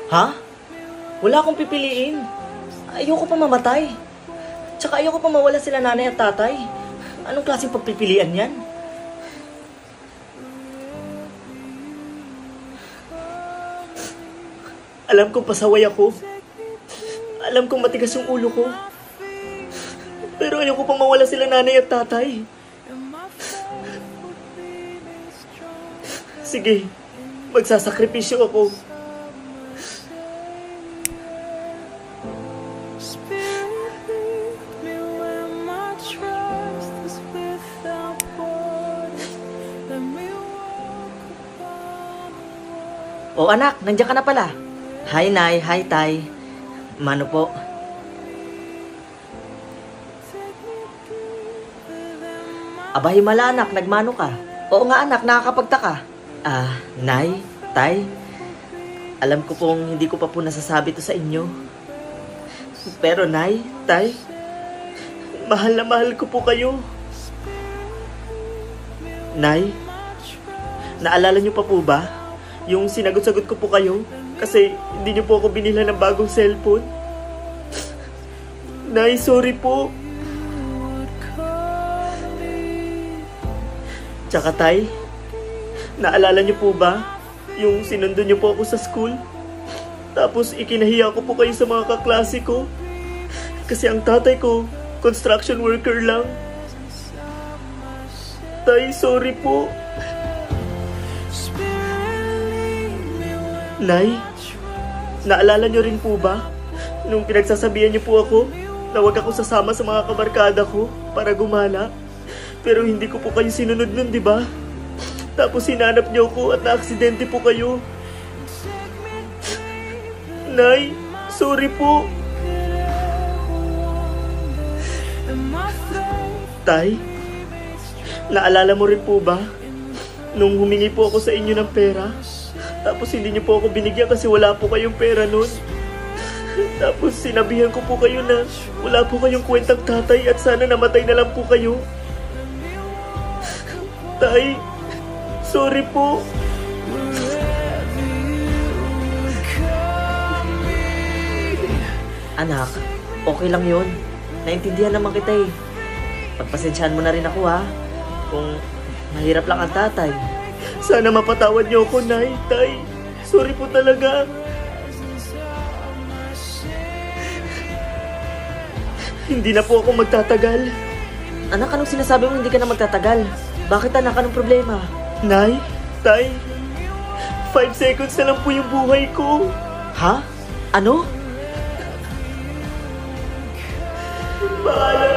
Ha? Wala akong pipiliin. Ayoko pa mamatay. Tsaka ayoko pa mawala sila nanay at tatay. Anong klaseng pagpipilian yan? Alam kong pasaway ako. Alam kong matigas yung ulo ko. Pero ayoko pa mawala sila nanay at tatay. Sige, magsasakripisyo ako. Oh anak, nandiyan ka na pala. Hi Nay, hi Tay. Mano po? Aba himala anak, nagmano ka? Oo nga anak, nakakapagtaka. Nay, Tay. Alam ko pong hindi ko pa po nasasabi to sa inyo. Pero Nay, Tay, mahal na mahal ko po kayo. Nay, naalala niyo pa po ba? Yung sinagot-sagot ko po kayo kasi hindi niyo po ako binilhan ng bagong cellphone. Nay, sorry po. Tsaka Tay, naalala niyo po ba yung sinundo niyo po ako sa school? Tapos ikinahiya ko po kayo sa mga kaklase ko. Kasi ang tatay ko, construction worker lang. Tay, sorry po. Nay, naalala niyo rin po ba nung pinagsasabihan niyo po ako na wag ako sasama sa mga kabarkada ko para gumala? Pero hindi ko po kayo sinunod nun, di ba? Tapos hinanap niyo ako at naaksidente po kayo. Nay, sorry po. Tay, naalala mo rin po ba nung humingi po ako sa inyo ng pera? Tapos hindi niyo po ako binigyan kasi wala po kayong pera nun. Tapos sinabihan ko po kayo na wala po kayong kwentang tatay at sana namatay na lang po kayo. Tay, sorry po. Anak, okay lang yun. Naintindihan naman kita eh. Pagpasensyahan mo na rin ako ha. Kung mahirap lang ang tatay. Sana mapatawad niyo ako, Nay, Tay. Sorry po talaga. Hindi na po ako magtatagal. Anak, anong sinasabi mo hindi ka na magtatagal? Bakit anak, anong problema? Nay, Tay, 5 seconds na lang po yung buhay ko. Ha? Ano? Bahala